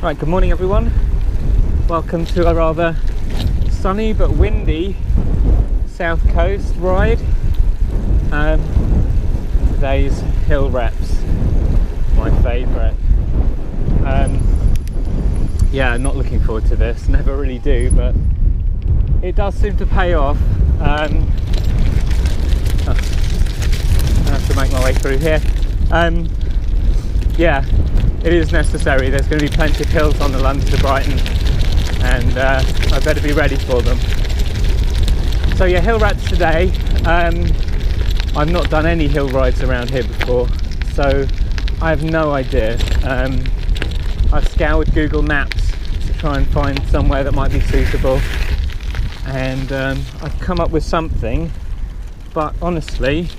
Right, good morning everyone. Welcome to a rather sunny but windy south coast ride. Today's hill reps, my favourite. Yeah, not looking forward to this, never really do, but it does seem to pay off. I have to make my way through here. Yeah, it is necessary. There's going to be plenty of hills on the London to Brighton, and I better be ready for them. So yeah, hill reps today. I've not done any hill rides around here before, so I have no idea. I've scoured Google Maps to try and find somewhere that might be suitable, and I've come up with something, but honestly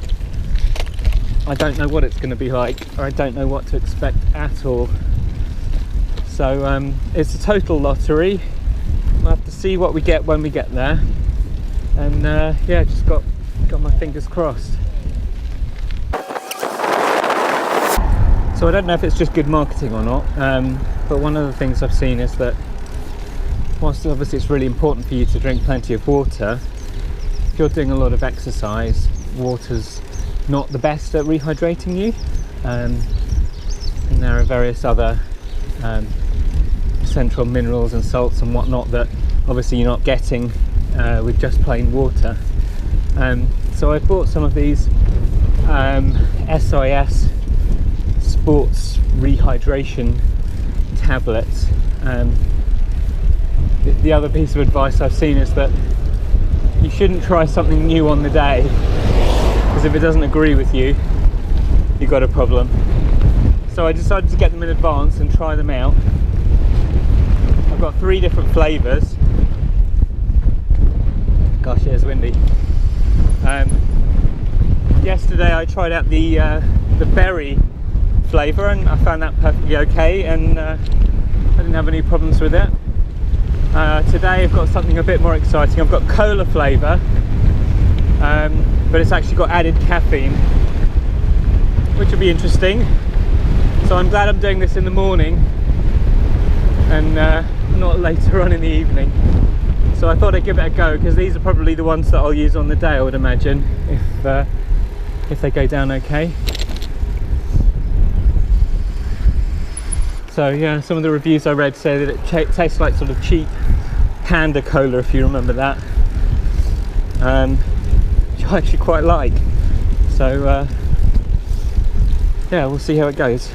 I don't know what it's going to be like, or I don't know what to expect at all. So it's a total lottery. We'll have to see what we get when we get there, and yeah, just got my fingers crossed. So I don't know if it's just good marketing or not, but one of the things I've seen is that whilst obviously it's really important for you to drink plenty of water, if you're doing a lot of exercise, water's not the best at rehydrating you, and there are various other essential minerals and salts and whatnot that obviously you're not getting with just plain water. So I bought some of these SIS sports rehydration tablets. The other piece of advice I've seen is that you shouldn't try something new on the day, because if it doesn't agree with you, you've got a problem. So I decided to get them in advance and try them out. I've got 3 different flavours. Gosh, it's windy. Yesterday I tried out the berry flavour, and I found that perfectly okay, and I didn't have any problems with it. Today I've got something a bit more exciting. I've got cola flavour, but it's actually got added caffeine, which will be interesting. So I'm glad I'm doing this in the morning and not later on in the evening. So I thought I'd give it a go, because these are probably the ones that I'll use on the day, I would imagine, if they go down okay. So yeah, some of the reviews I read say that it tastes like sort of cheap Panda Cola, if you remember that, which I actually quite like. So yeah, we'll see how it goes.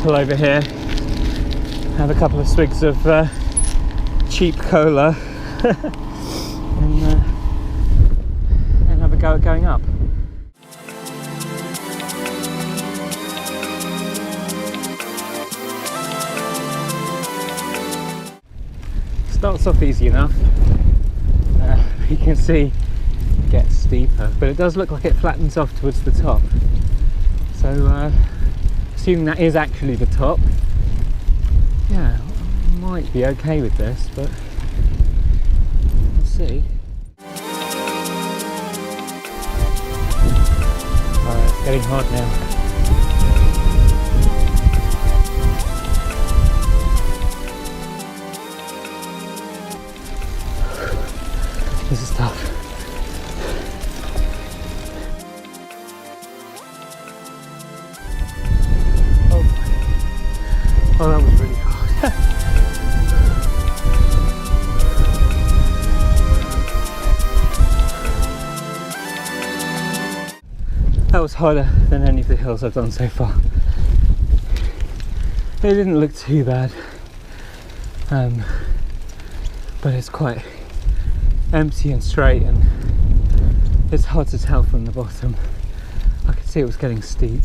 Pull over here, have a couple of swigs of cheap cola and have a go at going up. Starts off easy enough. You can see it gets steeper, but it does look like it flattens off towards the top. So assuming that is actually the top, yeah, I might be okay with this, but we'll see. It's getting hard now. This is tough. Oh, that was really hard. That was harder than any of the hills I've done so far. It didn't look too bad, but it's quite empty and straight, and it's hard to tell from the bottom. I could see it was getting steep.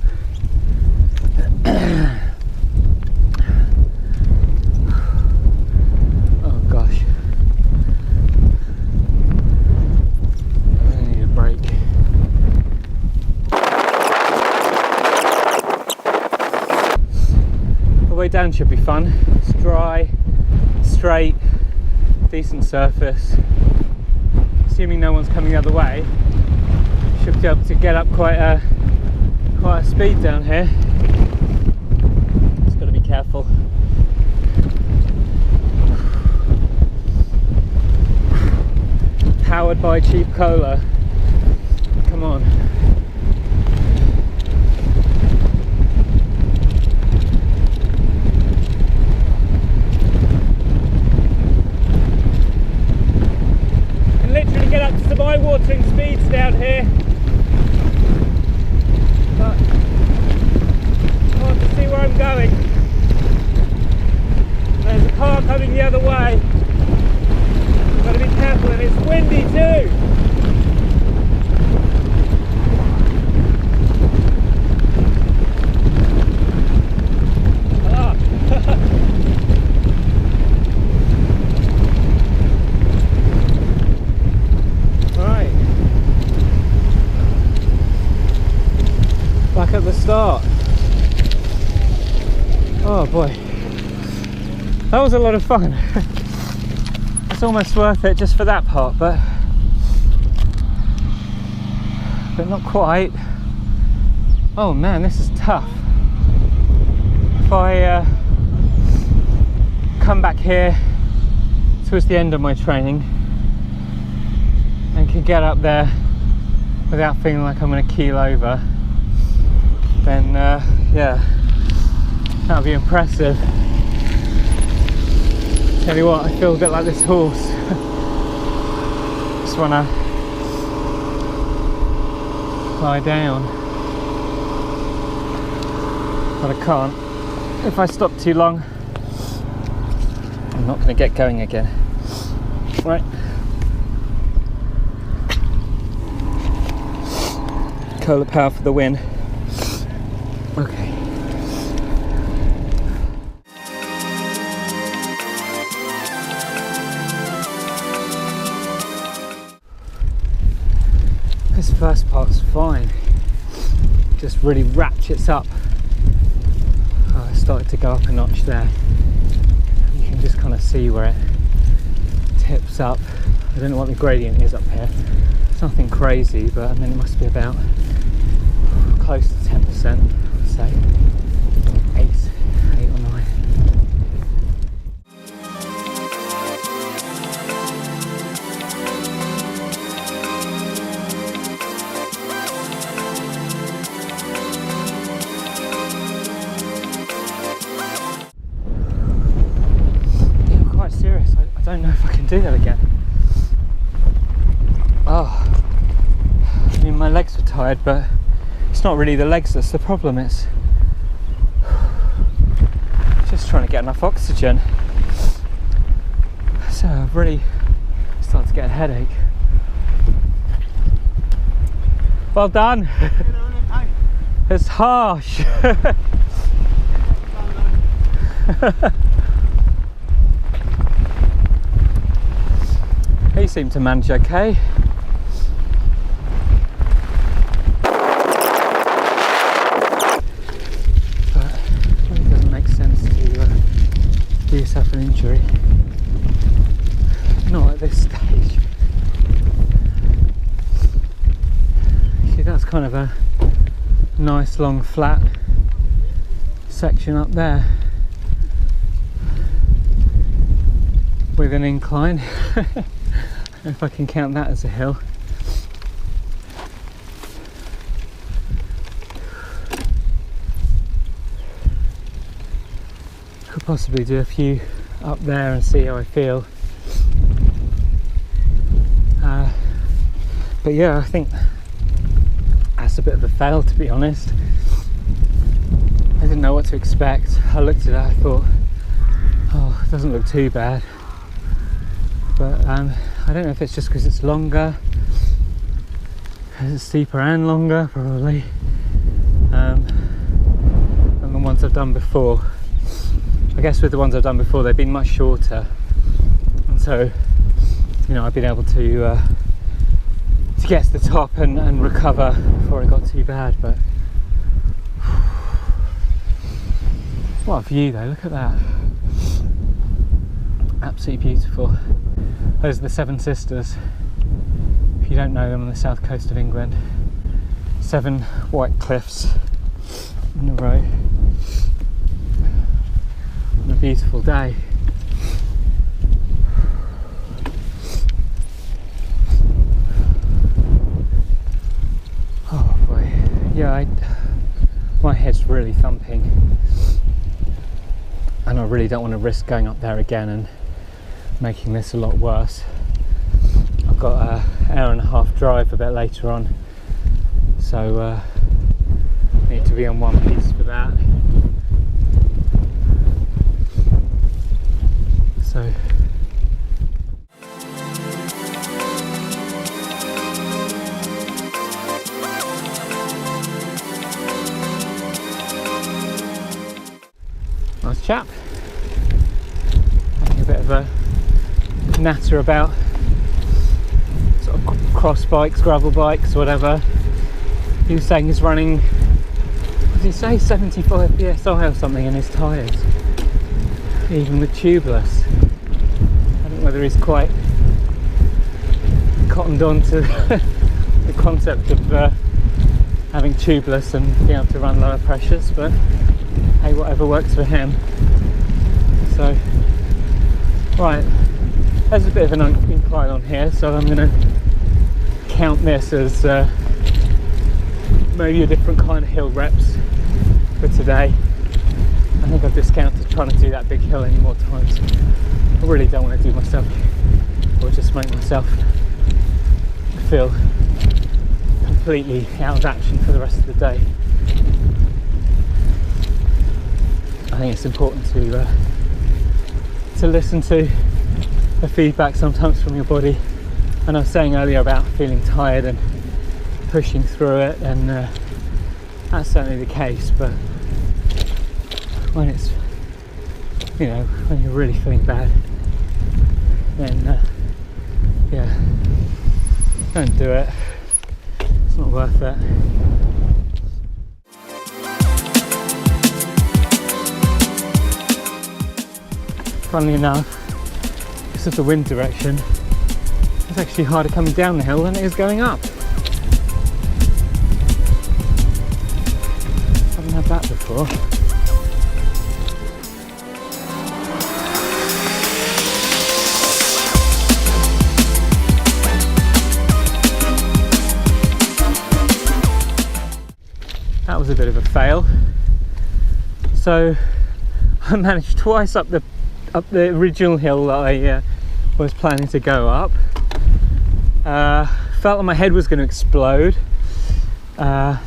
way down should be fun. It's dry, straight, decent surface. Assuming no one's coming the other way, should be able to get up quite a speed down here. Just got to be careful. Powered by cheap cola. Come on. Can literally get up to some eye-watering speeds down here. But hard to see where I'm going. There's a car coming the other way. Got to be careful, and it's windy too. Right, back at the start. Oh boy, that was a lot of fun. It's almost worth it just for that part, but not quite. Oh man, this is tough. If I come back here towards the end of my training and can get up there without feeling like I'm going to keel over, then yeah, that'll be impressive. Tell you what, I feel a bit like this horse. Just want to lie down, but I can't. If I stop too long, I'm not going to get going again. Right. Cola power for the win. Okay. This first part's fine, just really ratchets up. Oh, it started to go up a notch there. You can just kind of see where it tips up. I don't know what the gradient is up here. It's nothing crazy, but I mean it must be about close to 10%, I'd say. 8 or 9. I don't know if I can do that again. Oh, I mean my legs were tired, but it's not really the legs that's the problem, it's just trying to get enough oxygen. So I've really started to get a headache. Well done. It's harsh. He seemed to manage okay. But it really doesn't make sense to do yourself an injury. Not at this stage. See, that's kind of a nice long flat section up there with an incline. If I can count that as a hill. Could possibly do a few up there and see how I feel. But yeah, I think that's a bit of a fail, to be honest. I didn't know what to expect. I looked at it, I thought, oh, it doesn't look too bad. But I don't know if it's just because it's longer, it's steeper and longer probably, than the ones I've done before. I guess with the ones I've done before they've been much shorter, and so you know I've been able to get to the top and recover before it got too bad. But What a view though, look at that. Absolutely beautiful. Those are the Seven Sisters. If you don't know them, on the south coast of England. 7 white cliffs in a row. On a beautiful day. Oh boy, yeah, my head's really thumping, and I really don't want to risk going up there again and making this a lot worse. I've got an hour and a half drive a bit later on, so I need to be on one piece for that. So nice chap, having a bit of a natter about sort of cross bikes, gravel bikes, whatever. He was saying he's running, what did he say, 75 psi or something in his tyres, even with tubeless. I don't know whether he's quite cottoned on to the concept of having tubeless and being able to run lower pressures, but hey, whatever works for him. So, right, there's a bit of an incline on here, so I'm going to count this as maybe a different kind of hill reps for today. I think I've discounted trying to do that big hill any more times. I really don't want to do myself, or just make myself feel completely out of action for the rest of the day. I think it's important to listen to the feedback sometimes from your body. And I was saying earlier about feeling tired and pushing through it, and that's certainly the case. But when it's, you know, when you're really feeling bad, then yeah, don't do it. It's not worth it. Funnily enough, because of the wind direction, it's actually harder coming down the hill than it is going up. Haven't had that before. That was a bit of a fail. So I managed twice up the original hill that I was planning to go up. Felt like my head was going to explode.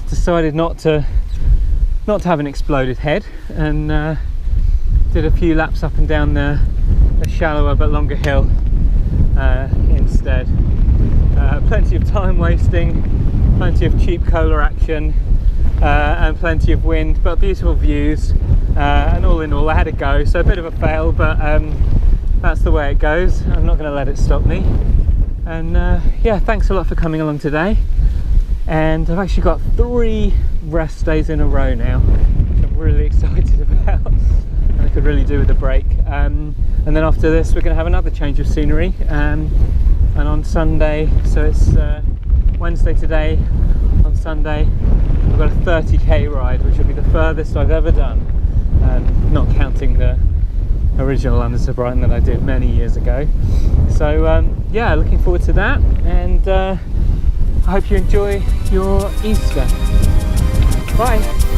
Decided not to have an exploded head, and did a few laps up and down the shallower but longer hill instead. Plenty of time wasting, plenty of cheap cola action, and plenty of wind, but beautiful views, and all in all I had a go. So a bit of a fail, but that's the way it goes. I'm not going to let it stop me. And yeah, thanks a lot for coming along today. And I've actually got 3 rest days in a row now, which I'm really excited about, and I could really do with a break. And then after this we're going to have another change of scenery, and on Sunday, so it's Wednesday today, on Sunday I've got a 30k ride, which will be the furthest I've ever done, not counting the original London to Brighton that I did many years ago. So yeah, looking forward to that, and I hope you enjoy your Easter. Bye.